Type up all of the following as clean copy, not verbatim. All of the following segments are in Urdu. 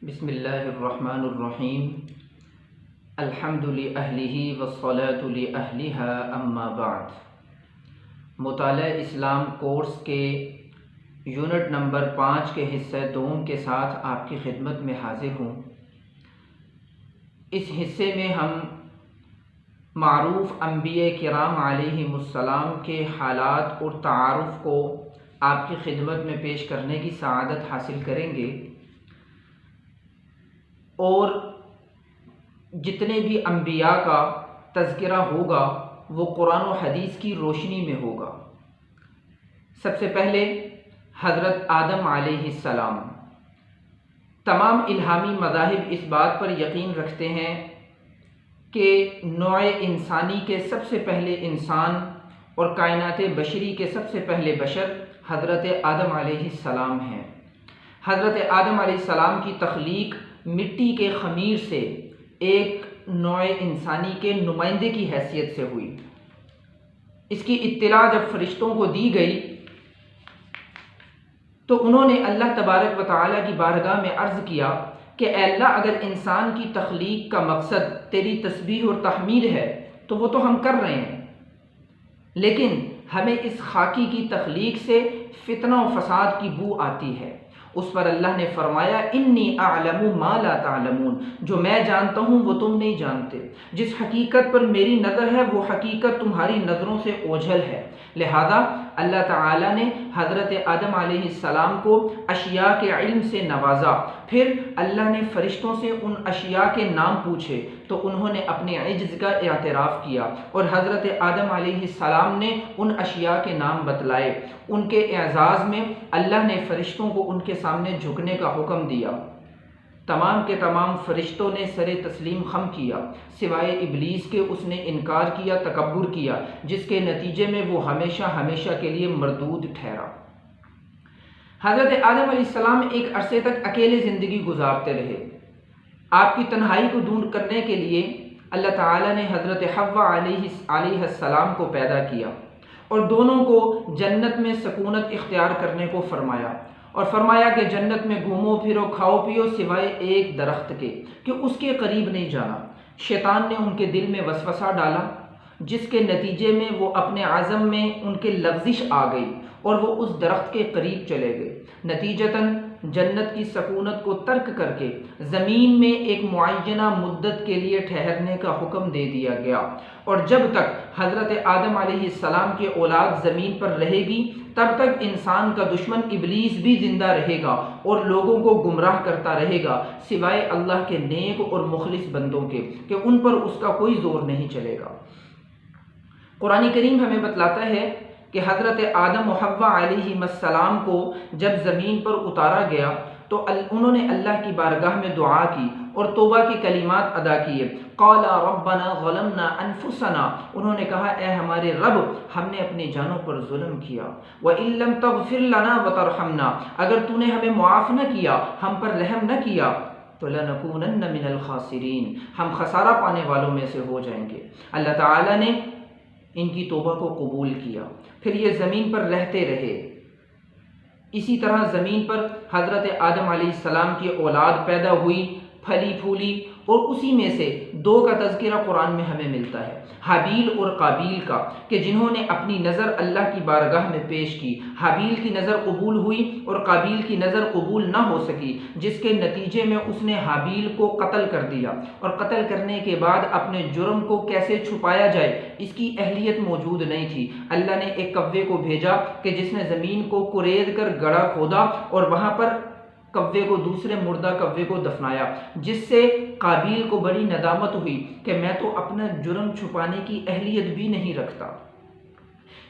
بسم اللہ الرحمن الرحیم الحمد لأہلہ والصلاة لأہلہا اما بعد۔ مطالعہ اسلام کورس کے یونٹ نمبر 5 کے حصہ دوم کے ساتھ آپ کی خدمت میں حاضر ہوں۔ اس حصے میں ہم معروف انبیاء کرام علیہم السلام کے حالات اور تعارف کو آپ کی خدمت میں پیش کرنے کی سعادت حاصل کریں گے، اور جتنے بھی انبیاء کا تذکرہ ہوگا وہ قرآن و حدیث کی روشنی میں ہوگا۔ سب سے پہلے حضرت آدم علیہ السلام۔ تمام الہامی مذاہب اس بات پر یقین رکھتے ہیں کہ نوع انسانی کے سب سے پہلے انسان اور کائنات بشری کے سب سے پہلے بشر حضرت آدم علیہ السلام ہیں۔ حضرت آدم علیہ السلام کی تخلیق مٹی کے خمیر سے ایک نوع انسانی کے نمائندے کی حیثیت سے ہوئی۔ اس کی اطلاع جب فرشتوں کو دی گئی تو انہوں نے اللہ تبارک و تعالیٰ کی بارگاہ میں عرض کیا کہ اے اللہ، اگر انسان کی تخلیق کا مقصد تیری تسبیح اور تحمید ہے تو وہ تو ہم کر رہے ہیں، لیکن ہمیں اس خاکی کی تخلیق سے فتنہ و فساد کی بو آتی ہے۔ اس پر اللہ نے فرمایا انی اعلم ما لا تعلمون، جو میں جانتا ہوں وہ تم نہیں جانتے، جس حقیقت پر میری نظر ہے وہ حقیقت تمہاری نظروں سے اوجھل ہے۔ لہذا اللہ تعالیٰ نے حضرت آدم علیہ السلام کو اشیاء کے علم سے نوازا۔ پھر اللہ نے فرشتوں سے ان اشیاء کے نام پوچھے تو انہوں نے اپنے عجز کا اعتراف کیا، اور حضرت آدم علیہ السلام نے ان اشیاء کے نام بتلائے۔ ان کے اعزاز میں اللہ نے فرشتوں کو ان کے سامنے جھکنے کا حکم دیا۔ تمام کے تمام فرشتوں نے سر تسلیم خم کیا سوائے ابلیس کے، اس نے انکار کیا، تکبر کیا، جس کے نتیجے میں وہ ہمیشہ ہمیشہ کے لیے مردود ٹھہرا۔ حضرت آدم علیہ السلام ایک عرصے تک اکیلے زندگی گزارتے رہے۔ آپ کی تنہائی کو دور کرنے کے لیے اللہ تعالیٰ نے حضرت حوا علیہ السلام کو پیدا کیا اور دونوں کو جنت میں سکونت اختیار کرنے کو فرمایا، اور فرمایا کہ جنت میں گھومو پھرو کھاؤ پیو سوائے ایک درخت کے کہ اس کے قریب نہیں جانا۔ شیطان نے ان کے دل میں وسوسہ ڈالا، جس کے نتیجے میں وہ اپنے عزم میں ان کے لغزش آ گئی اور وہ اس درخت کے قریب چلے گئے۔ نتیجتاً جنت کی سکونت کو ترک کر کے زمین میں ایک معینہ مدت کے لیے ٹھہرنے کا حکم دے دیا گیا، اور جب تک حضرت آدم علیہ السلام کی اولاد زمین پر رہے گی تب تک انسان کا دشمن ابلیس بھی زندہ رہے گا اور لوگوں کو گمراہ کرتا رہے گا، سوائے اللہ کے نیک اور مخلص بندوں کے کہ ان پر اس کا کوئی زور نہیں چلے گا۔ قرآن کریم ہمیں بتلاتا ہے کہ حضرت آدم و حوا علیہ السلام کو جب زمین پر اتارا گیا تو انہوں نے اللہ کی بارگاہ میں دعا کی اور توبہ کے کلمات ادا کیے۔ قال ربنا ظلمنا انفسنا، انہوں نے کہا اے ہمارے رب، ہم نے اپنی جانوں پر ظلم کیا۔ وَإِن لَّمْ تَغْفِرْ لَنَا وَتَرْحَمْنَا، اگر تو نے ہمیں معاف نہ کیا، ہم پر رحم نہ کیا تو لَنَكُونَنَّ مِنَ الْخَاسِرِينَ، ہم خسارہ پانے والوں میں سے ہو جائیں گے۔ اللہ تعالیٰ نے ان کی توبہ کو قبول کیا، پھر یہ زمین پر رہتے رہے۔ اسی طرح زمین پر حضرت آدم علیہ السلام کی اولاد پیدا ہوئی، پھلی پھولی، اور اسی میں سے دو کا تذکرہ قرآن میں ہمیں ملتا ہے، حابیل اور قابیل کا، کہ جنہوں نے اپنی نظر اللہ کی بارگاہ میں پیش کی۔ حابیل کی نظر قبول ہوئی اور قابیل کی نظر قبول نہ ہو سکی، جس کے نتیجے میں اس نے حابیل کو قتل کر دیا، اور قتل کرنے کے بعد اپنے جرم کو کیسے چھپایا جائے اس کی اہلیت موجود نہیں تھی۔ اللہ نے ایک کوے کو بھیجا کہ جس نے زمین کو کورید کر گڑھا کھودا اور وہاں پر کوے کو، دوسرے مردہ کوے کو دفنایا، جس سے قابیل کو بڑی ندامت ہوئی کہ میں تو اپنا جرم چھپانے کی اہلیت بھی نہیں رکھتا۔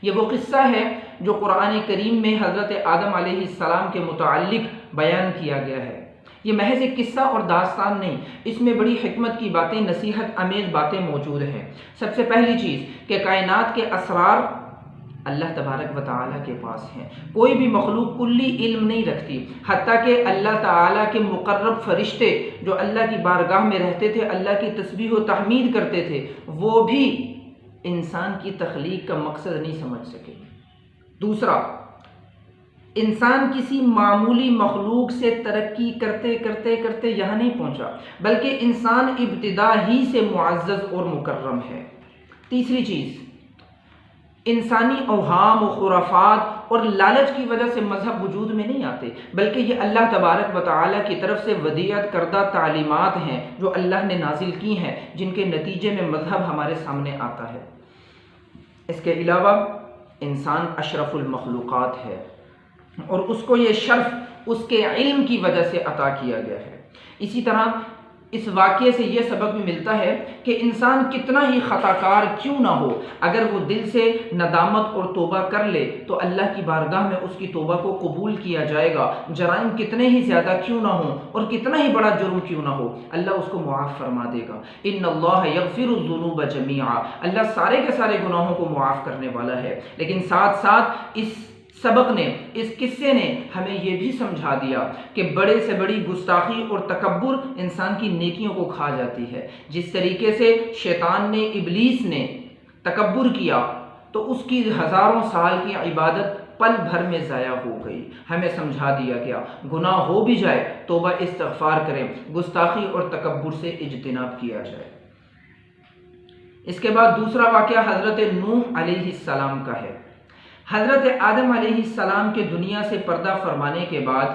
یہ وہ قصہ ہے جو قرآن کریم میں حضرت آدم علیہ السلام کے متعلق بیان کیا گیا ہے۔ یہ محض ایک قصہ اور داستان نہیں، اس میں بڑی حکمت کی باتیں، نصیحت آمیز باتیں موجود ہیں۔ سب سے پہلی چیز کہ کائنات کے اسرار اللہ تبارک و تعالیٰ کے پاس ہیں، کوئی بھی مخلوق کلی علم نہیں رکھتی، حتیٰ کہ اللہ تعالیٰ کے مقرب فرشتے جو اللہ کی بارگاہ میں رہتے تھے، اللہ کی تسبیح و تحمید کرتے تھے، وہ بھی انسان کی تخلیق کا مقصد نہیں سمجھ سکے۔ دوسرا انسان کسی معمولی مخلوق سے ترقی کرتے کرتے کرتے یہاں نہیں پہنچا، بلکہ انسان ابتدا ہی سے معزز اور مکرم ہے۔ تیسری چیز، انسانی اوہام و خرافات اور لالچ کی وجہ سے مذہب وجود میں نہیں آتے، بلکہ یہ اللہ تبارک و تعالیٰ کی طرف سے ودیعت کردہ تعلیمات ہیں جو اللہ نے نازل کی ہیں، جن کے نتیجے میں مذہب ہمارے سامنے آتا ہے۔ اس کے علاوہ انسان اشرف المخلوقات ہے، اور اس کو یہ شرف اس کے علم کی وجہ سے عطا کیا گیا ہے۔ اسی طرح اس واقعے سے یہ سبق بھی ملتا ہے کہ انسان کتنا ہی خطا کار کیوں نہ ہو، اگر وہ دل سے ندامت اور توبہ کر لے تو اللہ کی بارگاہ میں اس کی توبہ کو قبول کیا جائے گا۔ جرائم کتنے ہی زیادہ کیوں نہ ہوں اور کتنا ہی بڑا جرم کیوں نہ ہو، اللہ اس کو معاف فرما دے گا۔ ان اللہ یغفر الذنوب جميعا، اللہ سارے کے سارے گناہوں کو معاف کرنے والا ہے۔ لیکن ساتھ ساتھ اس سبق نے، اس قصے نے ہمیں یہ بھی سمجھا دیا کہ بڑے سے بڑی گستاخی اور تکبر انسان کی نیکیوں کو کھا جاتی ہے۔ جس طریقے سے شیطان نے، ابلیس نے تکبر کیا تو اس کی ہزاروں سال کی عبادت پل بھر میں ضائع ہو گئی۔ ہمیں سمجھا دیا گیا گناہ ہو بھی جائے توبہ استغفار کریں، گستاخی اور تکبر سے اجتناب کیا جائے۔ اس کے بعد دوسرا واقعہ حضرت نوح علیہ السلام کا ہے۔ حضرت آدم علیہ السلام کے دنیا سے پردہ فرمانے کے بعد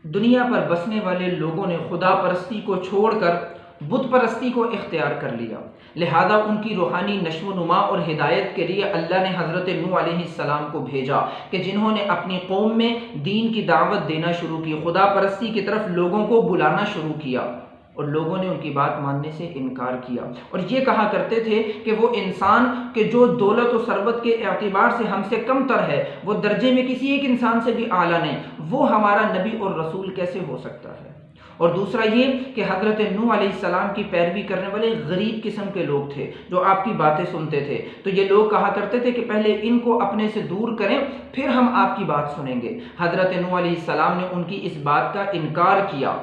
دنیا پر بسنے والے لوگوں نے خدا پرستی کو چھوڑ کر بت پرستی کو اختیار کر لیا، لہذا ان کی روحانی نشو و نما اور ہدایت کے لیے اللہ نے حضرت نوح علیہ السلام کو بھیجا کہ جنہوں نے اپنی قوم میں دین کی دعوت دینا شروع کی، خدا پرستی کی طرف لوگوں کو بلانا شروع کیا، اور لوگوں نے ان کی بات ماننے سے انکار کیا، اور یہ کہا کرتے تھے کہ وہ انسان کہ جو دولت و ثروت کے اعتبار سے ہم سے کم تر ہے، وہ درجے میں کسی ایک انسان سے بھی اعلیٰ نہیں، وہ ہمارا نبی اور رسول کیسے ہو سکتا ہے۔ اور دوسرا یہ کہ حضرت نوح علیہ السلام کی پیروی کرنے والے غریب قسم کے لوگ تھے جو آپ کی باتیں سنتے تھے، تو یہ لوگ کہا کرتے تھے کہ پہلے ان کو اپنے سے دور کریں پھر ہم آپ کی بات سنیں گے۔ حضرت نوح علیہ السلام نے ان کی اس بات کا انکار کیا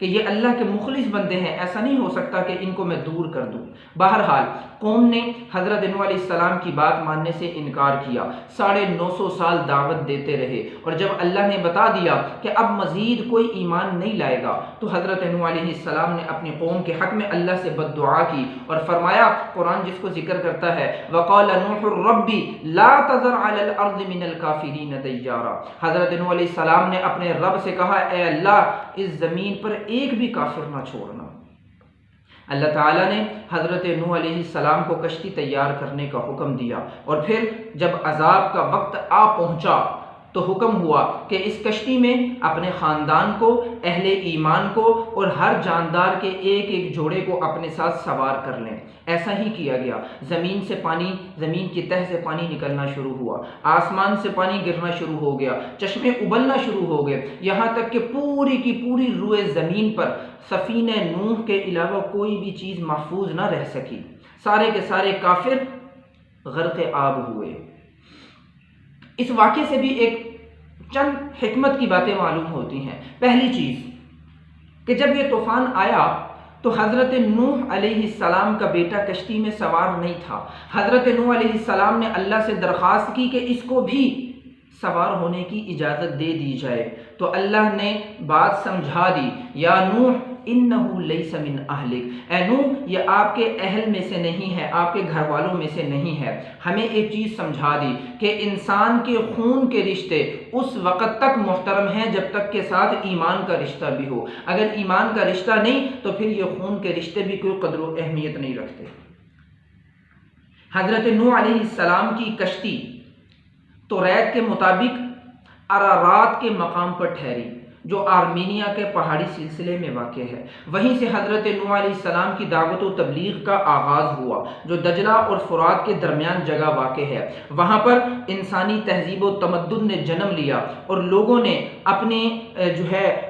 کہ یہ اللہ کے مخلص بندے ہیں، ایسا نہیں ہو سکتا کہ ان کو میں دور کر دوں۔ بہرحال قوم نے حضرت نوح علیہ السلام کی بات ماننے سے انکار کیا، 950 سال دعوت دیتے رہے، اور جب اللہ نے بتا دیا کہ اب مزید کوئی ایمان نہیں لائے گا تو حضرت نوح علیہ السلام نے اپنی قوم کے حق میں اللہ سے بد دعا کی اور فرمایا، قرآن جس کو ذکر کرتا ہے وَقَالَ نُوحٌ رَبِّ لَا تَذَرْ عَلَى الْأَرْضِ مِنَ الْكَافِرِينَ دَيَّارًا۔ حضرت نوح علیہ السلام نے اپنے رب سے کہا، اے اللہ اس زمین پر ایک بھی کافر نہ چھوڑنا۔ اللہ تعالیٰ نے حضرت نوح علیہ السلام کو کشتی تیار کرنے کا حکم دیا، اور پھر جب عذاب کا وقت آ پہنچا تو حکم ہوا کہ اس کشتی میں اپنے خاندان کو، اہل ایمان کو اور ہر جاندار کے ایک ایک جوڑے کو اپنے ساتھ سوار کر لیں۔ ایسا ہی کیا گیا۔ زمین کی تہہ سے پانی نکلنا شروع ہوا، آسمان سے پانی گرنا شروع ہو گیا، چشمے ابلنا شروع ہو گئے، یہاں تک کہ پوری کی پوری روئے زمین پر سفینہ نوح کے علاوہ کوئی بھی چیز محفوظ نہ رہ سکی۔ سارے کے سارے کافر غرق آب ہوئے۔ اس واقعے سے بھی ایک چند حکمت کی باتیں معلوم ہوتی ہیں۔ پہلی چیز کہ جب یہ طوفان آیا تو حضرت نوح علیہ السلام کا بیٹا کشتی میں سوار نہیں تھا۔ حضرت نوح علیہ السلام نے اللہ سے درخواست کی کہ اس کو بھی سوار ہونے کی اجازت دے دی جائے، تو اللہ نے بات سمجھا دی، یا نوح انہ لیس من اہلک، اے نوح یہ آپ کے اہل میں سے نہیں ہے، آپ کے گھر والوں میں سے نہیں ہے۔ ہمیں ایک چیز سمجھا دی کہ انسان کے خون کے رشتے اس وقت تک محترم ہیں جب تک کہ ساتھ ایمان کا رشتہ بھی ہو، اگر ایمان کا رشتہ نہیں تو پھر یہ خون کے رشتے بھی کوئی قدر و اہمیت نہیں رکھتے۔ حضرت نوح علیہ السلام کی کشتی توریت کے مطابق ارارات کے مقام پر ٹھہری، جو آرمینیا کے پہاڑی سلسلے میں واقع ہے۔ وہیں سے حضرت نوح علیہ السلام کی دعوت و تبلیغ کا آغاز ہوا، جو دجلہ اور فرات کے درمیان جگہ واقع ہے۔ وہاں پر انسانی تہذیب و تمدن نے جنم لیا، اور لوگوں نے اپنے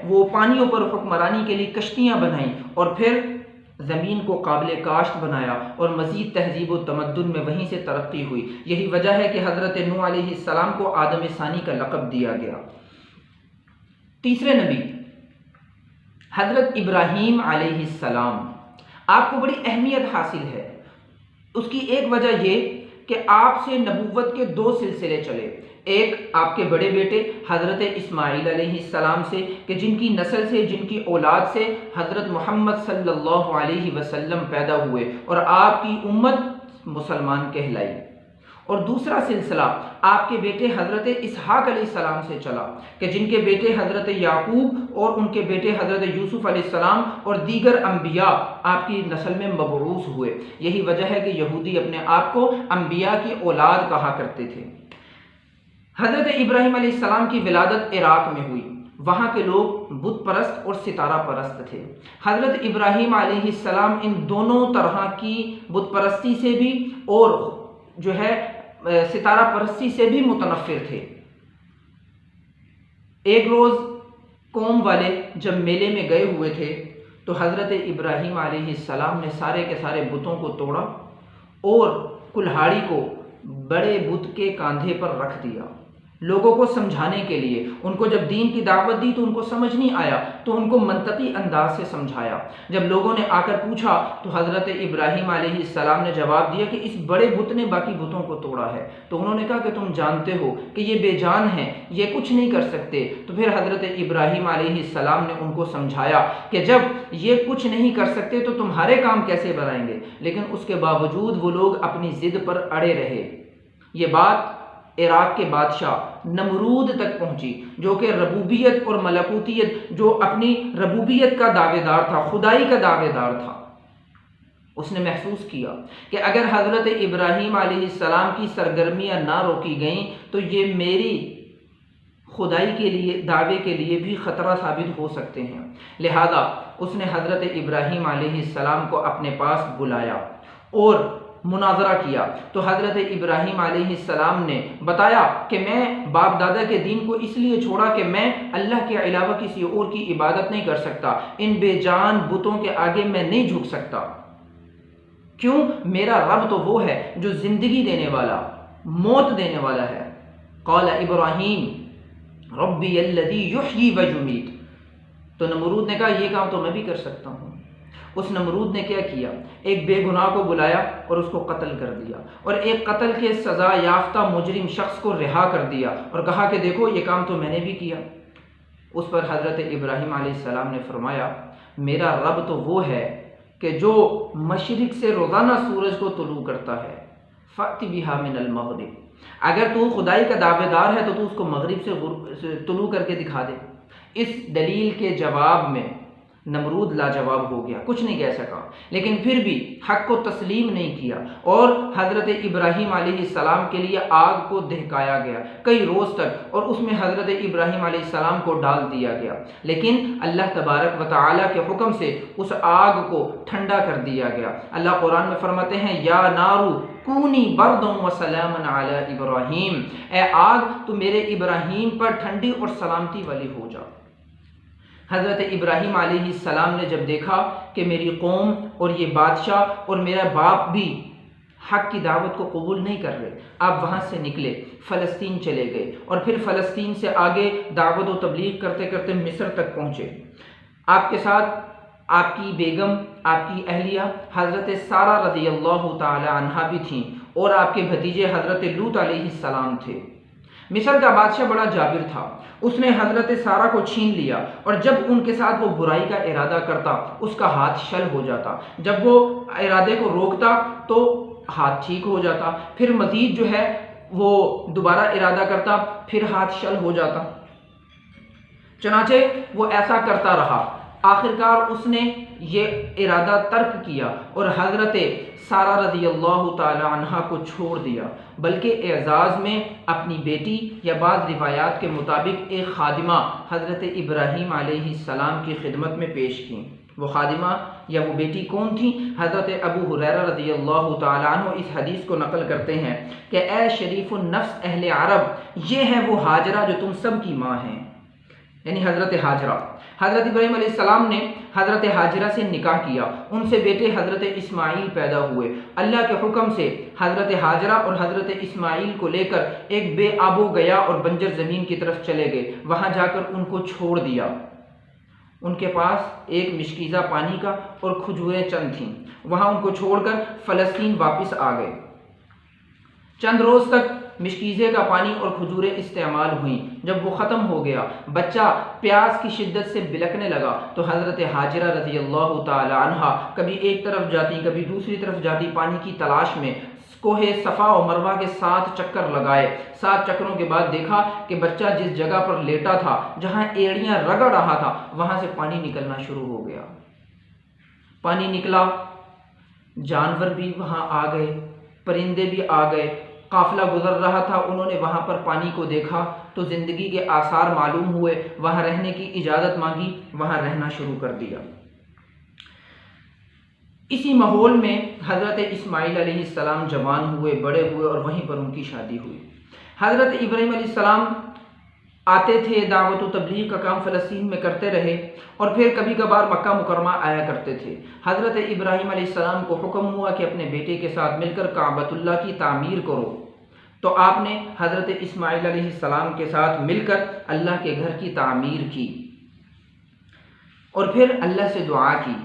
وہ پانیوں پر حکمرانی کے لیے کشتیاں بنائیں، اور پھر زمین کو قابل کاشت بنایا، اور مزید تہذیب و تمدن میں وہیں سے ترقی ہوئی۔ یہی وجہ ہے کہ حضرت نوح علیہ السلام کو آدم ثانی کا لقب دیا گیا۔ تیسرے نبی حضرت ابراہیم علیہ السلام، آپ کو بڑی اہمیت حاصل ہے۔ اس کی ایک وجہ یہ کہ آپ سے نبوت کے 2 سلسلے چلے، ایک آپ کے بڑے بیٹے حضرت اسماعیل علیہ السلام سے کہ جن کی نسل سے، جن کی اولاد سے حضرت محمد صلی اللہ علیہ وسلم پیدا ہوئے اور آپ کی امت مسلمان کہلائی، اور دوسرا سلسلہ آپ کے بیٹے حضرت اسحاق علیہ السلام سے چلا کہ جن کے بیٹے حضرت یعقوب اور ان کے بیٹے حضرت یوسف علیہ السلام اور دیگر انبیاء آپ کی نسل میں مبعوث ہوئے۔ یہی وجہ ہے کہ یہودی اپنے آپ کو انبیاء کی اولاد کہا کرتے تھے۔ حضرت ابراہیم علیہ السلام کی ولادت عراق میں ہوئی، وہاں کے لوگ بت پرست اور ستارہ پرست تھے۔ حضرت ابراہیم علیہ السلام ان دونوں طرح کی بت پرستی سے بھی اور جو ہے ستارہ پرستی سے بھی متنفر تھے۔ ایک روز قوم والے جب میلے میں گئے ہوئے تھے تو حضرت ابراہیم علیہ السلام نے سارے کے سارے بتوں کو توڑا اور کلہاڑی کو بڑے بت کے کاندھے پر رکھ دیا لوگوں کو سمجھانے کے لیے۔ ان کو جب دین کی دعوت دی تو ان کو سمجھ نہیں آیا تو ان کو منطقی انداز سے سمجھایا۔ جب لوگوں نے آ کر پوچھا تو حضرت ابراہیم علیہ السلام نے جواب دیا کہ اس بڑے بت نے باقی بتوں کو توڑا ہے۔ تو انہوں نے کہا کہ تم جانتے ہو کہ یہ بے جان ہیں، یہ کچھ نہیں کر سکتے۔ تو پھر حضرت ابراہیم علیہ السلام نے ان کو سمجھایا کہ جب یہ کچھ نہیں کر سکتے تو تمہارے کام کیسے بنائیں گے، لیکن اس کے باوجود وہ لوگ اپنی ضد پر اڑے رہے۔ یہ بات عراق کے بادشاہ نمرود تک پہنچی، جو کہ ربوبیت اور ملکوتیت، جو اپنی ربوبیت کا دعوے دار تھا، خدائی کا دعوے دار تھا۔ اس نے محسوس کیا کہ اگر حضرت ابراہیم علیہ السلام کی سرگرمیاں نہ روکی گئیں تو یہ میری خدائی کے لیے، دعوے کے لیے بھی خطرہ ثابت ہو سکتے ہیں۔ لہذا اس نے حضرت ابراہیم علیہ السلام کو اپنے پاس بلایا اور مناظرہ کیا تو حضرت ابراہیم علیہ السلام نے بتایا کہ میں باپ دادا کے دین کو اس لیے چھوڑا کہ میں اللہ کے علاوہ کسی اور کی عبادت نہیں کر سکتا، ان بے جان بتوں کے آگے میں نہیں جھک سکتا۔ کیوں؟ میرا رب تو وہ ہے جو زندگی دینے والا، موت دینے والا ہے۔ قال ابراہیم ربی الذی یحیی و یمیت۔ تو نمرود نے کہا یہ کام تو میں بھی کر سکتا ہوں۔ اس نمرود نے کیا کیا؟ ایک بے گناہ کو بلایا اور اس کو قتل کر دیا، اور ایک قتل کے سزا یافتہ مجرم شخص کو رہا کر دیا اور کہا کہ دیکھو یہ کام تو میں نے بھی کیا۔ اس پر حضرت ابراہیم علیہ السلام نے فرمایا میرا رب تو وہ ہے کہ جو مشرق سے روزانہ سورج کو طلوع کرتا ہے، فأت بها من المغرب۔ اگر تو خدائی کا دعوے دار ہے تو اس کو مغرب سے طلوع کر کے دکھا دے۔ اس دلیل کے جواب میں نمرود لاجواب ہو گیا، کچھ نہیں کہہ سکا، لیکن پھر بھی حق کو تسلیم نہیں کیا اور حضرت ابراہیم علیہ السلام کے لیے آگ کو دہکایا گیا کئی روز تک، اور اس میں حضرت ابراہیم علیہ السلام کو ڈال دیا گیا، لیکن اللہ تبارک و تعالیٰ کے حکم سے اس آگ کو ٹھنڈا کر دیا گیا۔ اللہ قرآن میں فرماتے ہیں یا نارو کونی بردوں و سلامن علی ابراہیم، اے آگ تو میرے ابراہیم پر ٹھنڈی اور سلامتی والی ہو جا۔ حضرت ابراہیم علیہ السلام نے جب دیکھا کہ میری قوم اور یہ بادشاہ اور میرا باپ بھی حق کی دعوت کو قبول نہیں کر رہے، آپ وہاں سے نکلے، فلسطین چلے گئے، اور پھر فلسطین سے آگے دعوت و تبلیغ کرتے کرتے مصر تک پہنچے۔ آپ کے ساتھ آپ کی بیگم، آپ کی اہلیہ حضرت سارہ رضی اللہ تعالی عنہا بھی تھیں، اور آپ کے بھتیجے حضرت لوط علیہ السلام تھے۔ مصر کا بادشاہ بڑا جابر تھا، اس نے حضرت سارہ کو چھین لیا، اور جب ان کے ساتھ وہ برائی کا ارادہ کرتا اس کا ہاتھ شل ہو جاتا، جب وہ ارادے کو روکتا تو ہاتھ ٹھیک ہو جاتا، پھر مزید جو ہے وہ دوبارہ ارادہ کرتا پھر ہاتھ شل ہو جاتا۔ چنانچہ وہ ایسا کرتا رہا، آخرکار اس نے یہ ارادہ ترک کیا اور حضرت سارہ رضی اللہ تعالی عنہ کو چھوڑ دیا، بلکہ اعزاز میں اپنی بیٹی یا بعض روایات کے مطابق ایک خادمہ حضرت ابراہیم علیہ السلام کی خدمت میں پیش کی۔ وہ خادمہ یا وہ بیٹی کون تھی؟ حضرت ابو ہریرہ رضی اللہ تعالی عنہ اس حدیث کو نقل کرتے ہیں کہ اے شریف النفس اہل عرب، یہ ہے وہ ہاجرہ جو تم سب کی ماں ہیں، یعنی حضرت ہاجرہ۔ حضرت ابراہیم علیہ السلام نے حضرت ہاجرہ سے نکاح کیا، ان سے بیٹے حضرت اسماعیل پیدا ہوئے۔ اللہ کے حکم سے حضرت ہاجرہ اور حضرت اسماعیل کو لے کر ایک بے آب و گیا اور بنجر زمین کی طرف چلے گئے، وہاں جا کر ان کو چھوڑ دیا۔ ان کے پاس ایک مشکیزہ پانی کا اور کھجوریں چند تھیں، وہاں ان کو چھوڑ کر فلسطین واپس آ گئے۔ چند روز تک مشکیزے کا پانی اور کھجوریں استعمال ہوئیں۔ جب وہ ختم ہو گیا، بچہ پیاس کی شدت سے بلکنے لگا، تو حضرت ہاجرہ رضی اللہ تعالی عنہا کبھی ایک طرف جاتی کبھی دوسری طرف جاتی پانی کی تلاش میں۔ کوہ صفا و مروہ کے 7 چکر لگائے۔ 7 چکروں کے بعد دیکھا کہ بچہ جس جگہ پر لیٹا تھا، جہاں ایڑیاں رگڑ رہا تھا، وہاں سے پانی نکلنا شروع ہو گیا۔ پانی نکلا، جانور بھی وہاں آ گئے، پرندے بھی آ گئے، قافلہ گزر رہا تھا، انہوں نے وہاں پر پانی کو دیکھا تو زندگی کے آثار معلوم ہوئے، وہاں رہنے کی اجازت مانگی، وہاں رہنا شروع کر دیا۔ اسی ماحول میں حضرت اسماعیل علیہ السلام جوان ہوئے، بڑے ہوئے اور وہیں پر ان کی شادی ہوئی۔ حضرت ابراہیم علیہ السلام آتے تھے، دعوت و تبلیغ کا کام فلسطین میں کرتے رہے، اور پھر کبھی کبھار مکہ مکرمہ آیا کرتے تھے۔ حضرت ابراہیم علیہ السلام کو حکم ہوا کہ اپنے بیٹے کے ساتھ مل کر کعبۃ اللہ کی تعمیر کرو، تو آپ نے حضرت اسماعیل علیہ السلام کے ساتھ مل کر اللہ کے گھر کی تعمیر کی، اور پھر اللہ سے دعا کی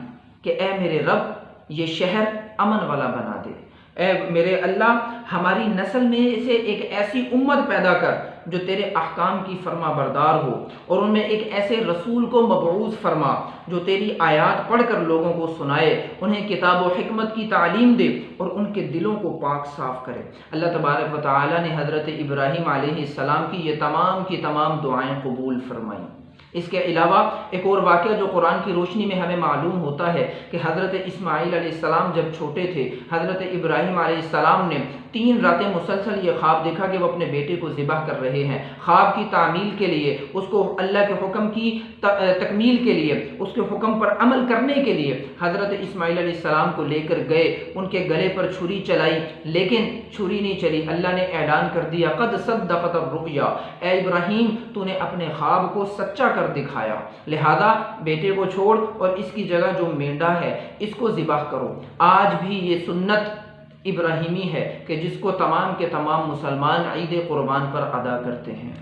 کہ اے میرے رب، یہ شہر امن والا بنا دے، اے میرے اللہ، ہماری نسل میں سے ایک ایسی امت پیدا کر جو تیرے احکام کی فرما بردار ہو، اور ان میں ایک ایسے رسول کو مبعوث فرما جو تیری آیات پڑھ کر لوگوں کو سنائے، انہیں کتاب و حکمت کی تعلیم دے اور ان کے دلوں کو پاک صاف کرے۔ اللہ تبارک و تعالی نے حضرت ابراہیم علیہ السلام کی یہ تمام کی تمام دعائیں قبول فرمائیں۔ اس کے علاوہ ایک اور واقعہ جو قرآن کی روشنی میں ہمیں معلوم ہوتا ہے کہ حضرت اسماعیل علیہ السلام جب چھوٹے تھے، حضرت ابراہیم علیہ السلام نے 3 راتیں مسلسل یہ خواب دیکھا کہ وہ اپنے بیٹے کو ذبح کر رہے ہیں۔ خواب کی تعمیل کے لیے، اس کو اللہ کے حکم کی تکمیل کے لیے، اس کے حکم پر عمل کرنے کے لیے حضرت اسماعیل علیہ السلام کو لے کر گئے، ان کے گلے پر چھری چلائی، لیکن چھری نہیں چلی۔ اللہ نے اعلان کر دیا، قد صدقت الرؤیا، اے ابراہیم، تو نے اپنے خواب کو سچا کر دکھایا، لہذا بیٹے کو چھوڑ اور اس کی جگہ جو مینڈا ہے اس کو ذبح کرو۔ آج بھی یہ سنت ابراہیمی ہے کہ جس کو تمام کے تمام مسلمان عید قربان پر ادا کرتے ہیں۔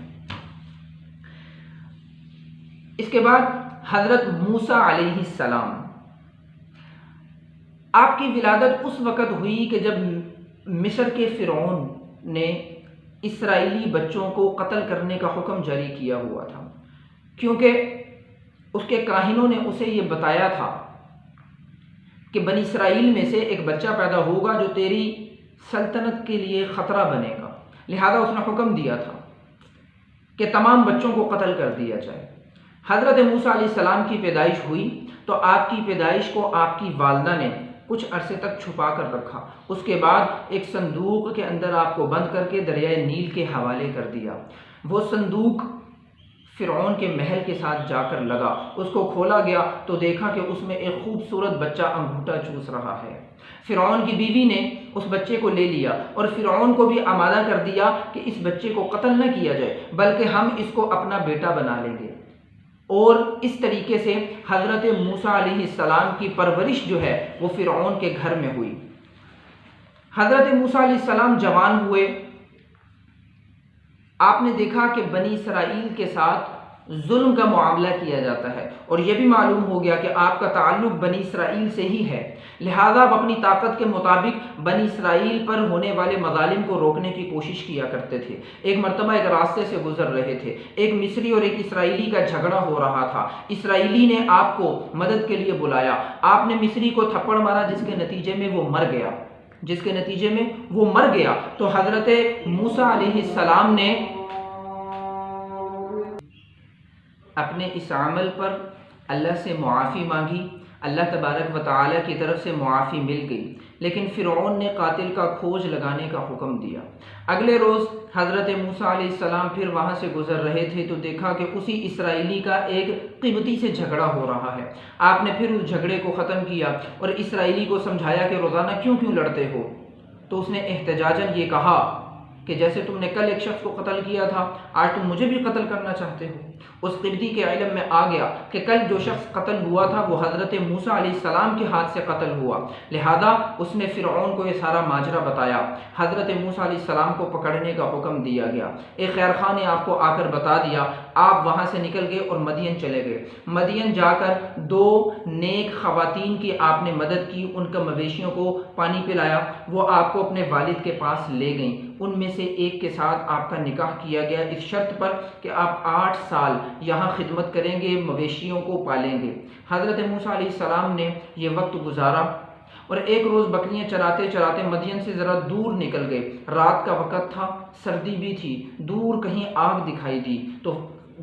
اس کے بعد حضرت موسیٰ علیہ السلام، آپ کی ولادت اس وقت ہوئی کہ جب مصر کے فرعون نے اسرائیلی بچوں کو قتل کرنے کا حکم جاری کیا ہوا تھا، کیونکہ اس کے کاہنوں نے اسے یہ بتایا تھا کہ بنی اسرائیل میں سے ایک بچہ پیدا ہوگا جو تیری سلطنت کے لیے خطرہ بنے گا، لہذا اس نے حکم دیا تھا کہ تمام بچوں کو قتل کر دیا جائے۔ حضرت موسیٰ علیہ السلام کی پیدائش ہوئی تو آپ کی پیدائش کو آپ کی والدہ نے کچھ عرصے تک چھپا کر رکھا، اس کے بعد ایک صندوق کے اندر آپ کو بند کر کے دریائے نیل کے حوالے کر دیا۔ وہ صندوق فرعون کے محل کے ساتھ جا کر لگا، اس کو کھولا گیا تو دیکھا کہ اس میں ایک خوبصورت بچہ انگوٹھا چوس رہا ہے۔ فرعون کی بیوی نے اس بچے کو لے لیا اور فرعون کو بھی آمادہ کر دیا کہ اس بچے کو قتل نہ کیا جائے بلکہ ہم اس کو اپنا بیٹا بنا لیں گے، اور اس طریقے سے حضرت موسیٰ علیہ السلام کی پرورش جو ہے وہ فرعون کے گھر میں ہوئی۔ حضرت موسیٰ علیہ السلام جوان ہوئے، آپ نے دیکھا کہ بنی اسرائیل کے ساتھ ظلم کا معاملہ کیا جاتا ہے، اور یہ بھی معلوم ہو گیا کہ آپ کا تعلق بنی اسرائیل سے ہی ہے، لہذا آپ اپنی طاقت کے مطابق بنی اسرائیل پر ہونے والے مظالم کو روکنے کی کوشش کیا کرتے تھے۔ ایک مرتبہ ایک راستے سے گزر رہے تھے، ایک مصری اور ایک اسرائیلی کا جھگڑا ہو رہا تھا۔ اسرائیلی نے آپ کو مدد کے لیے بلایا، آپ نے مصری کو تھپڑ مارا جس کے نتیجے میں وہ مر گیا، تو حضرت موسیٰ علیہ السلام نے اپنے اس عمل پر اللہ سے معافی مانگی، اللہ تبارک و تعالیٰ کی طرف سے معافی مل گئی، لیکن فرعون نے قاتل کا کھوج لگانے کا حکم دیا۔ اگلے روز حضرت موسیٰ علیہ السلام پھر وہاں سے گزر رہے تھے تو دیکھا کہ اسی اسرائیلی کا ایک قبطی سے جھگڑا ہو رہا ہے۔ آپ نے پھر اس جھگڑے کو ختم کیا اور اسرائیلی کو سمجھایا کہ روزانہ کیوں لڑتے ہو، تو اس نے احتجاجاً یہ کہا کہ جیسے تم نے کل ایک شخص کو قتل کیا تھا، آج تم مجھے بھی قتل کرنا چاہتے ہو۔ اس قبطی کے علم میں آ گیا کہ کل جو شخص قتل ہوا تھا وہ حضرت موسیٰ علیہ السلام کے ہاتھ سے قتل ہوا، لہذا اس نے فرعون کو یہ سارا ماجرا بتایا۔ حضرت موسیٰ علیہ السلام کو پکڑنے کا حکم دیا گیا۔ ایک خیر خواہ نے آپ کو آ کر بتا دیا، آپ وہاں سے نکل گئے اور مدین چلے گئے۔ مدین جا کر 2 نیک خواتین کی آپ نے مدد کی، ان کا مویشیوں کو پانی پلایا، وہ آپ کو اپنے والد کے پاس لے گئیں۔ ان میں سے ایک کے ساتھ آپ کا نکاح کیا گیا اس شرط پر کہ آپ 8 سال یہاں خدمت کریں گے، مویشیوں کو پالیں گے۔ حضرت موسیٰ علیہ السلام نے یہ وقت گزارا اور ایک روز بکریاں چراتے چراتے مدین سے ذرا دور نکل گئے۔ رات کا وقت تھا، سردی بھی تھی، دور کہیں آگ دکھائی دی تو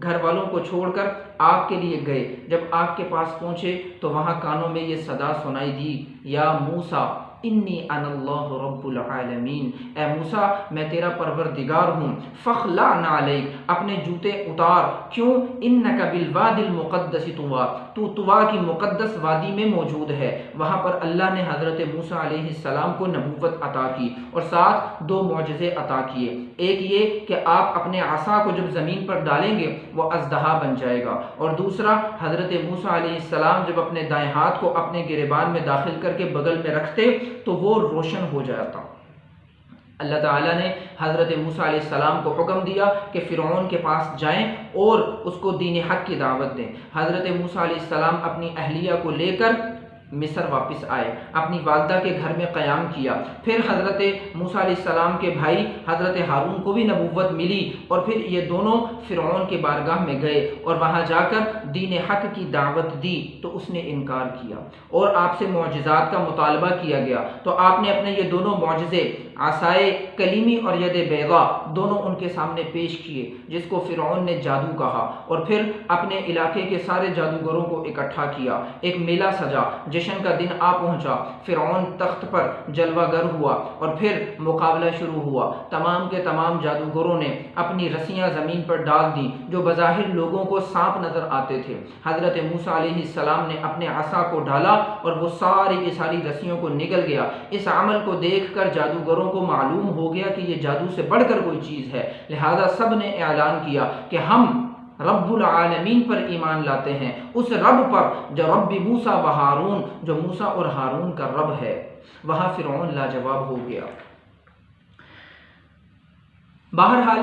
گھر والوں کو چھوڑ کر آگ کے لیے گئے۔ جب آگ کے پاس پہنچے تو وہاں کانوں میں یہ صدا سنائی دی، یا موسیٰ انی انا اللہ رب العالمین، اے موسیٰ میں تیرا پروردگار ہوں، فاخلع نعلیک، اپنے جوتے اتار، کیوں؟ انک بالوادی المقدس طویٰ، تو طویٰ کی مقدس وادی میں موجود ہے۔ وہاں پر اللہ نے حضرت موسیٰ علیہ السلام کو نبوت عطا کی اور ساتھ 2 معجزے عطا کیے۔ ایک یہ کہ آپ اپنے عصا کو جب زمین پر ڈالیں گے وہ اژدہا بن جائے گا، اور دوسرا حضرت موسیٰ علیہ السلام جب اپنے دائیں ہاتھ کو اپنے گریبان میں داخل کر کے بغل میں رکھتے تو وہ روشن ہو جاتا۔ اللہ تعالیٰ نے حضرت موسیٰ علیہ السلام کو حکم دیا کہ فرعون کے پاس جائیں اور اس کو دین حق کی دعوت دیں۔ حضرت موسیٰ علیہ السلام اپنی اہلیہ کو لے کر مصر واپس آئے، اپنی والدہ کے گھر میں قیام کیا۔ پھر حضرت موسیٰ علیہ السلام کے بھائی حضرت ہارون کو بھی نبوت ملی، اور پھر یہ دونوں فرعون کے بارگاہ میں گئے اور وہاں جا کر دین حق کی دعوت دی تو اس نے انکار کیا اور آپ سے معجزات کا مطالبہ کیا گیا، تو آپ نے اپنے یہ دونوں معجزے عصائے کلیمی اور ید بیضاء دونوں ان کے سامنے پیش کیے، جس کو فرعون نے جادو کہا، اور پھر اپنے علاقے کے سارے جادوگروں کو اکٹھا کیا۔ ایک میلہ سجا، جشن کا دن آ پہنچا، فرعون تخت پر جلوہ گر ہوا اور پھر مقابلہ شروع ہوا۔ تمام کے تمام جادوگروں نے اپنی رسیاں زمین پر ڈال دیں جو بظاہر لوگوں کو سانپ نظر آتے تھے۔ حضرت موسیٰ علیہ السلام نے اپنے عصا کو ڈالا اور وہ ساری کی ساری رسیوں کو نگل گیا۔ اس عمل کو دیکھ کر جادوگروں کو معلوم ہو گیا کہ یہ جادو سے بڑھ کر کوئی چیز ہے، لہذا سب نے اعلان کیا کہ ہم رب العالمین پر ایمان لاتے ہیں، اس رب پر جو رب موسیٰ و ہارون، جو موسیٰ اور ہارون کا رب ہے۔ وہاں فرعون لاجواب ہو گیا۔ بہرحال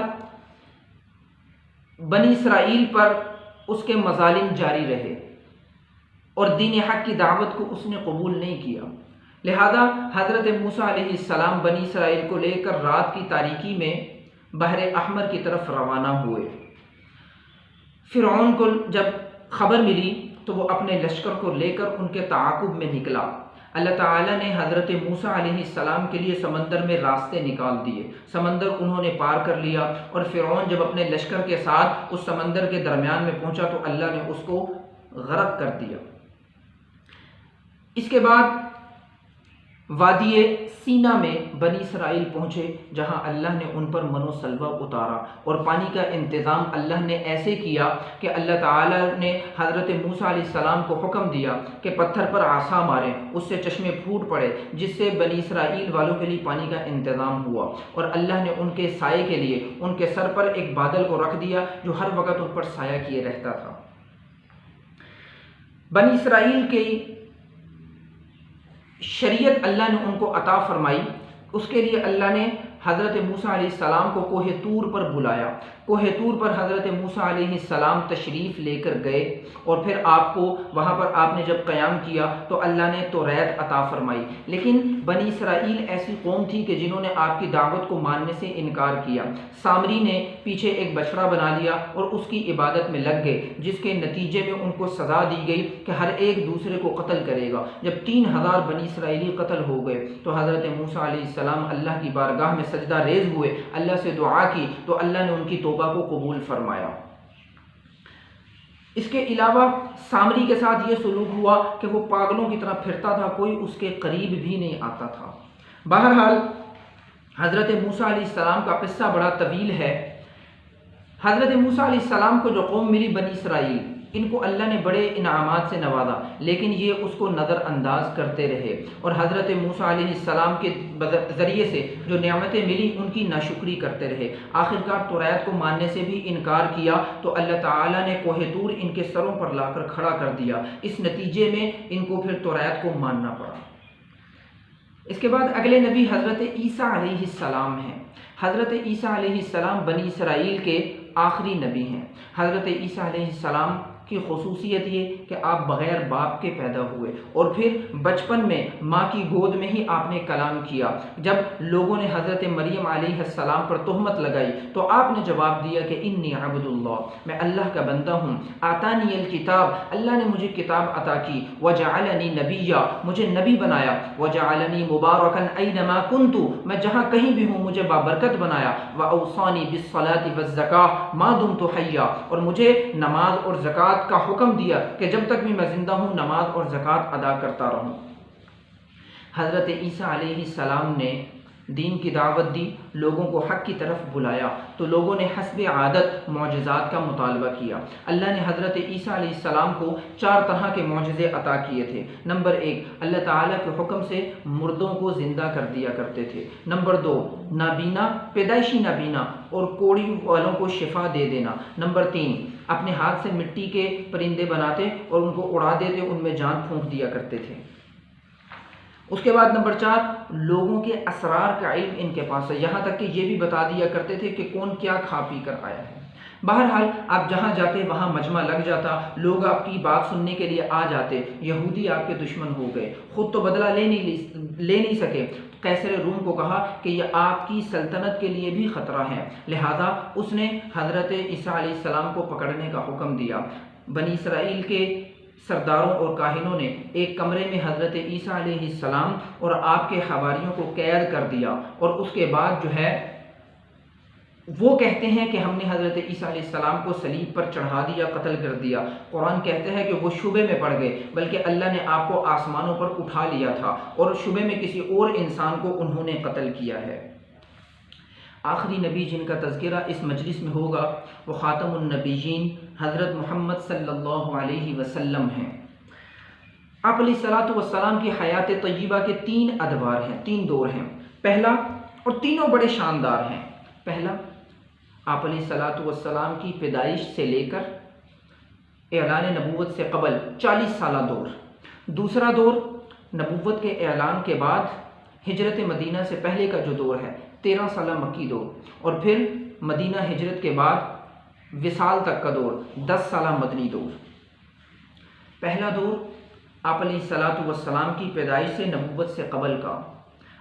بنی اسرائیل پر اس کے مظالم جاری رہے اور دین حق کی دعوت کو اس نے قبول نہیں کیا، لہذا حضرت موسیٰ علیہ السلام بنی اسرائیل کو لے کر رات کی تاریکی میں بحر احمر کی طرف روانہ ہوئے۔ فرعون کو جب خبر ملی تو وہ اپنے لشکر کو لے کر ان کے تعاقب میں نکلا۔ اللہ تعالیٰ نے حضرت موسیٰ علیہ السلام کے لیے سمندر میں راستے نکال دیے، سمندر انہوں نے پار کر لیا، اور فرعون جب اپنے لشکر کے ساتھ اس سمندر کے درمیان میں پہنچا تو اللہ نے اس کو غرق کر دیا۔ اس کے بعد وادی سینا میں بنی اسرائیل پہنچے، جہاں اللہ نے ان پر من و سلوہ اتارا، اور پانی کا انتظام اللہ نے ایسے کیا کہ اللہ تعالیٰ نے حضرت موسیٰ علیہ السلام کو حکم دیا کہ پتھر پر عصا ماریں، اس سے چشمے پھوٹ پڑے، جس سے بنی اسرائیل والوں کے لیے پانی کا انتظام ہوا، اور اللہ نے ان کے سائے کے لیے ان کے سر پر ایک بادل کو رکھ دیا جو ہر وقت ان پر سایہ کیے رہتا تھا۔ بنی اسرائیل کی شریعت اللہ نے ان کو عطا فرمائی، اس کے لیے اللہ نے حضرت موسیٰ علیہ السلام کو کوہ طور پر بلایا۔ کوہ طور پر حضرت موسیٰ علیہ السلام تشریف لے کر گئے، اور پھر آپ کو وہاں پر آپ نے جب قیام کیا تو اللہ نے توریت عطا فرمائی، لیکن بنی اسرائیل ایسی قوم تھی کہ جنہوں نے آپ کی دعوت کو ماننے سے انکار کیا۔ سامری نے پیچھے ایک بچڑا بنا لیا اور اس کی عبادت میں لگ گئے، جس کے نتیجے میں ان کو سزا دی گئی کہ ہر ایک دوسرے کو قتل کرے گا۔ جب 3000 بنی اسرائیلی قتل ہو گئے تو حضرت موسیٰ علیہ السلام اللہ کی بارگاہ میں سجدہ ریز ہوئے، اللہ سے دعا کی تو اللہ نے ان کی توبہ کو قبول فرمایا۔ اس کے علاوہ سامری کے ساتھ یہ سلوک ہوا کہ وہ پاگلوں کی طرح پھرتا تھا، کوئی اس کے قریب بھی نہیں آتا تھا۔ بہرحال حضرت موسیٰ علیہ السلام کا قصہ بڑا طویل ہے۔ حضرت موسیٰ علیہ السلام کو جو قوم ملی بنی اسرائیل، ان کو اللہ نے بڑے انعامات سے نوازا، لیکن یہ اس کو نظر انداز کرتے رہے اور حضرت موسیٰ علیہ السلام کے ذریعے سے جو نعمتیں ملی ان کی ناشکری کرتے رہے۔ آخرکار توریت کو ماننے سے بھی انکار کیا تو اللہ تعالیٰ نے کوہ طور ان کے سروں پر لا کر کھڑا کر دیا۔ اس نتیجے میں ان کو پھر توریت کو ماننا پڑا۔ اس کے بعد اگلے نبی حضرت عیسیٰ علیہ السلام ہیں۔ حضرت عیسیٰ علیہ السلام بنی اسرائیل کے آخری نبی ہیں۔ حضرت عیسیٰ علیہ السلام کی خصوصیت یہ کہ آپ بغیر باپ کے پیدا ہوئے اور پھر بچپن میں ماں کی گود میں ہی آپ نے کلام کیا۔ جب لوگوں نے حضرت مریم علیہ السلام پر تہمت لگائی تو آپ نے جواب دیا کہ انی عبد اللہ، میں اللہ کا بندہ ہوں، آتانی الکتاب، اللہ نے مجھے کتاب عطا کی، وجعلنی نبیا، مجھے نبی بنایا، وجعلنی مبارکا اینما کنت، میں جہاں کہیں بھی ہوں مجھے بابرکت بنایا، واوصانی بالصلاۃ والزکاۃ ما دمت حیا، اور مجھے نماز اور زکوٰۃ کا حکم دیا کہ جب تک بھی میں زندہ ہوں نماز اور زکوٰۃ ادا کرتا رہوں۔ حضرت عیسیٰ علیہ السلام نے دین کی دعوت دی، لوگوں کو حق کی طرف بلایا تو لوگوں نے حسب عادت معجزات کا مطالبہ کیا۔ اللہ نے حضرت عیسیٰ علیہ السلام کو 4 طرح کے معجزے عطا کیے تھے۔ نمبر 1، اللہ تعالیٰ کے حکم سے مردوں کو زندہ کر دیا کرتے تھے۔ نمبر 2، نابینا، پیدائشی نابینا اور کوڑی والوں کو شفا دے دینا۔ نمبر 3، اپنے ہاتھ سے مٹی کے پرندے بناتے اور ان کو اڑا دیتے، ان میں جان پھونک دیا کرتے تھے۔ اس کے بعد نمبر 4، لوگوں کے اسرار کا علم ان کے پاس ہے، یہاں تک کہ یہ بھی بتا دیا کرتے تھے کہ کون کیا کھا پی کر آیا ہے۔ بہرحال آپ جہاں جاتے وہاں مجمع لگ جاتا، لوگ آپ کی بات سننے کے لیے آ جاتے۔ یہودی آپ کے دشمن ہو گئے، خود تو بدلہ لے نہیں سکے، قیصر روم کو کہا کہ یہ آپ کی سلطنت کے لیے بھی خطرہ ہے، لہذا اس نے حضرت عیسیٰ علیہ السلام کو پکڑنے کا حکم دیا۔ بنی اسرائیل کے سرداروں اور کاہنوں نے ایک کمرے میں حضرت عیسیٰ علیہ السلام اور آپ کے حواریوں کو قید کر دیا، اور اس کے بعد جو ہے وہ کہتے ہیں کہ ہم نے حضرت عیسیٰ علیہ السلام کو صلیب پر چڑھا دیا، قتل کر دیا۔ قرآن کہتے ہیں کہ وہ شبے میں پڑ گئے، بلکہ اللہ نے آپ کو آسمانوں پر اٹھا لیا تھا اور شبے میں کسی اور انسان کو انہوں نے قتل کیا ہے۔ آخری نبی جن کا تذکرہ اس مجلس میں ہوگا وہ خاتم النبیین حضرت محمد صلی اللہ علیہ وسلم ہیں۔ آپ علیہ الصلاۃ والسلام کی حیات طیبہ کے 3 ادوار ہیں، 3 دور ہیں۔ پہلا، اور تینوں بڑے شاندار ہیں۔ پہلا، آپ علیہ الصلاۃ والسلام کی پیدائش سے لے کر اعلان نبوت سے قبل 40 سالہ دور۔ دوسرا دور، نبوت کے اعلان کے بعد ہجرت مدینہ سے پہلے کا جو دور ہے، 13 سالہ مکی دور، اور پھر مدینہ ہجرت کے بعد وصال تک کا دور، 10 سالہ مدنی دور۔ پہلا دور آپ علیہ الصلاۃ والسلام کی پیدائش سے نبوت سے قبل کا۔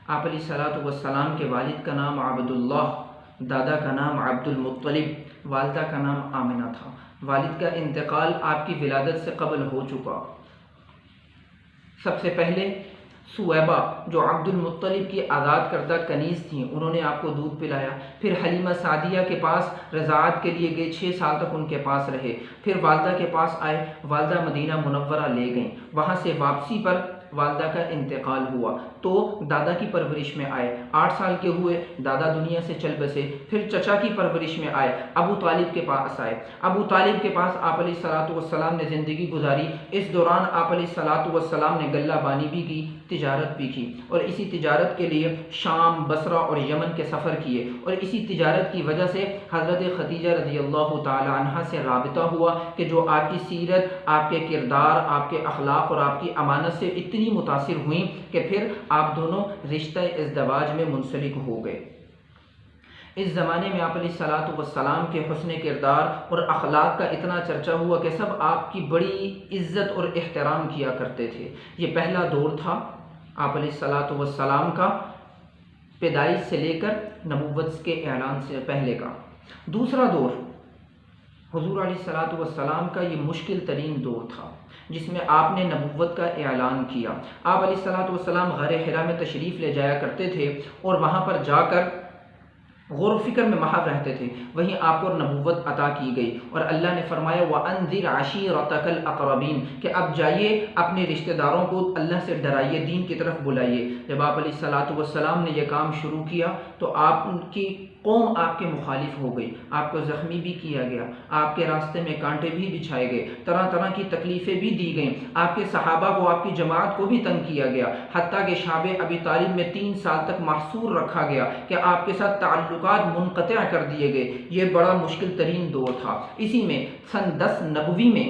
آپ علیہ الصلاۃ والسلام کے والد کا نام عبداللہ، دادا کا نام عبد المطلب، والدہ کا نام آمنہ تھا۔ والد کا انتقال آپ کی ولادت سے قبل ہو چکا۔ سب سے پہلے سویبہ جو عبد المطلب کی آزاد کردہ کنیز تھیں، انہوں نے آپ کو دودھ پلایا۔ پھر حلیمہ سعدیہ کے پاس رضاعت کے لیے گئے، 6 سال تک ان کے پاس رہے۔ پھر والدہ کے پاس آئے، والدہ مدینہ منورہ لے گئیں۔ وہاں سے واپسی پر والدہ کا انتقال ہوا تو دادا کی پرورش میں آئے۔ 8 سال کے ہوئے، دادا دنیا سے چل بسے۔ پھر چچا کی پرورش میں آئے، ابو طالب کے پاس آئے۔ ابو طالب کے پاس آپ علیہ الصلاۃ والسلام نے زندگی گزاری۔ اس دوران آپ علیہ الصلاۃ والسلام نے غلہ بانی بھی کی، تجارت بھی کی، اور اسی تجارت کے لیے شام، بصرہ اور یمن کے سفر کیے، اور اسی تجارت کی وجہ سے حضرت خدیجہ رضی اللہ تعالی عنہا سے رابطہ ہوا کہ جو آپ کی سیرت، آپ کے کردار، آپ کے اخلاق اور آپ کی امانت سے اتنی متاثر ہوئیں کہ پھر آپ دونوں رشتہ ازدواج میں منسلک ہو گئے۔ اس زمانے میں آپ علیہ الصلاۃ والسلام کے حسن کردار اور اخلاق کا اتنا چرچا ہوا کہ سب آپ کی بڑی عزت اور احترام کیا کرتے تھے۔ یہ پہلا دور تھا آپ علیہ الصلاۃ والسلام کا، پیدائش سے لے کر نبوت کے اعلان سے پہلے کا۔ دوسرا دور حضور علیہ الصلاۃ والسلام کا یہ مشکل ترین دور تھا، جس میں آپ نے نبوت کا اعلان کیا۔ آپ علیہ الصلاۃ والسلام غار حرا میں تشریف لے جایا کرتے تھے اور وہاں پر جا کر غور و فکر میں محو رہتے تھے۔ وہیں آپ کو نبوت عطا کی گئی اور اللہ نے فرمایا وَأَنذِرْ عَشِيرَتَكَ الْأَقْرَبِينَ کہ اب جائیے اپنے رشتہ داروں کو اللہ سے ڈرائیے، دین کی طرف بلائیے۔ جب آپ علیہ الصلاۃ والسلام نے یہ کام شروع کیا تو آپ کی قوم آپ کے مخالف ہو گئی، آپ کو زخمی بھی کیا گیا، آپ کے راستے میں کانٹے بھی بچھائے گئے، طرح طرح کی تکلیفیں بھی دی گئیں، آپ کے صحابہ کو، آپ کی جماعت کو بھی تنگ کیا گیا، حتیٰ کہ شعب ابی طالب میں 3 سال تک محصور رکھا گیا کہ آپ کے ساتھ تعلقات منقطع کر دیے گئے۔ یہ بڑا مشکل ترین دور تھا۔ اسی میں سن 10 نبوی میں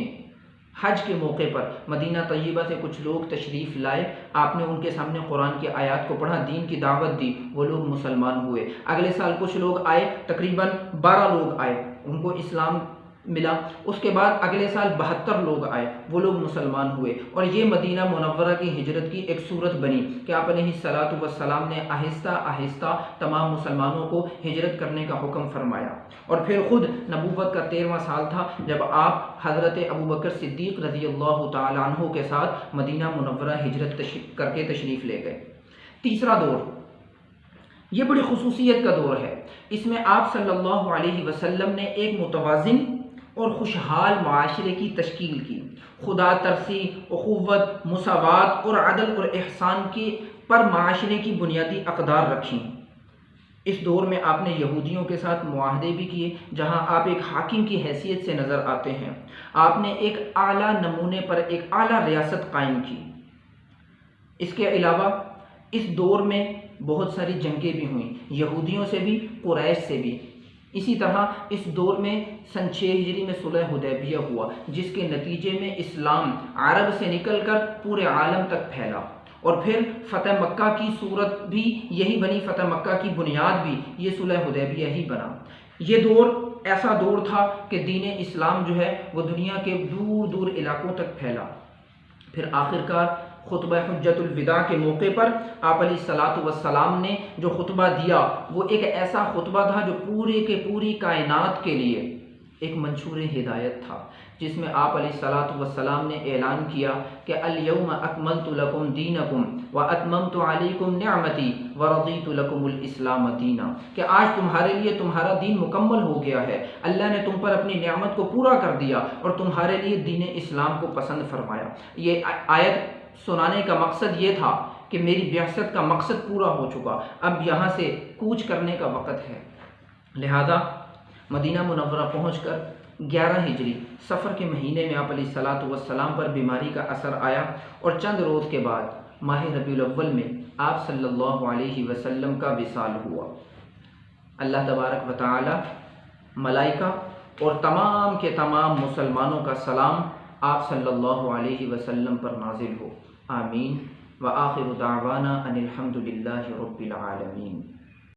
حج کے موقع پر مدینہ طیبہ سے کچھ لوگ تشریف لائے، آپ نے ان کے سامنے قرآن کی آیات کو پڑھا، دین کی دعوت دی، وہ لوگ مسلمان ہوئے۔ اگلے سال کچھ لوگ آئے، تقریباً 12 لوگ آئے، ان کو اسلام ملا۔ اس کے بعد اگلے سال 72 لوگ آئے، وہ لوگ مسلمان ہوئے، اور یہ مدینہ منورہ کی ہجرت کی ایک صورت بنی کہ آپ علیہ الصلاۃ والسلام نے آہستہ آہستہ تمام مسلمانوں کو ہجرت کرنے کا حکم فرمایا۔ اور پھر خود نبوت کا 13واں سال تھا جب آپ حضرت ابوبکر صدیق رضی اللہ تعالی عنہ کے ساتھ مدینہ منورہ ہجرت کر کے تشریف لے گئے۔ تیسرا دور یہ بڑی خصوصیت کا دور ہے، اس میں آپ صلی اللہ علیہ وسلم نے ایک متوازن اور خوشحال معاشرے کی تشکیل کی، خدا ترسی، اخوت، مساوات اور عدل اور احسان کی پر معاشرے کی بنیادی اقدار رکھیں۔ اس دور میں آپ نے یہودیوں کے ساتھ معاہدے بھی کیے، جہاں آپ ایک حاکم کی حیثیت سے نظر آتے ہیں۔ آپ نے ایک اعلیٰ نمونے پر ایک اعلیٰ ریاست قائم کی۔ اس کے علاوہ اس دور میں بہت ساری جنگیں بھی ہوئیں، یہودیوں سے بھی، قریش سے بھی۔ اسی طرح اس دور میں سن 6 ہجری میں صلح حدیبیہ ہوا، جس کے نتیجے میں اسلام عرب سے نکل کر پورے عالم تک پھیلا، اور پھر فتح مکہ کی صورت بھی یہی بنی، فتح مکہ کی بنیاد بھی یہ صلح حدیبیہ ہی بنا۔ یہ دور ایسا دور تھا کہ دین اسلام جو ہے وہ دنیا کے دور دور علاقوں تک پھیلا۔ پھر آخرکار خطبہ حجت الوداع کے موقع پر آپ علیہ الصلاۃ والسلام نے جو خطبہ دیا وہ ایک ایسا خطبہ تھا جو پورے کے پوری کائنات کے لیے ایک منشور ہدایت تھا، جس میں آپ علیہ الصلاۃ والسلام نے اعلان کیا کہ الیوم اکملت لکم دینکم واتممت علیکم نعمتی ورضیت لکم الاسلام دینا، کہ آج تمہارے لیے تمہارا دین مکمل ہو گیا ہے، اللہ نے تم پر اپنی نعمت کو پورا کر دیا اور تمہارے لیے دین اسلام کو پسند فرمایا۔ یہ آیت سنانے کا مقصد یہ تھا کہ میری بعثت کا مقصد پورا ہو چکا، اب یہاں سے کوچ کرنے کا وقت ہے۔ لہذا مدینہ منورہ پہنچ کر 11 ہجری صفر کے مہینے میں آپ علیہ الصلاۃ والسلام پر بیماری کا اثر آیا، اور چند روز کے بعد ماہ ربیع الاول میں آپ صلی اللہ علیہ وسلم کا وصال ہوا۔ اللہ تبارک و تعالی، ملائکہ اور تمام کے تمام مسلمانوں کا سلام آپ صلی اللہ علیہ وسلم پر نازل ہو، آمین۔ وآخر دعوانا ان الحمد للہ رب العالمین۔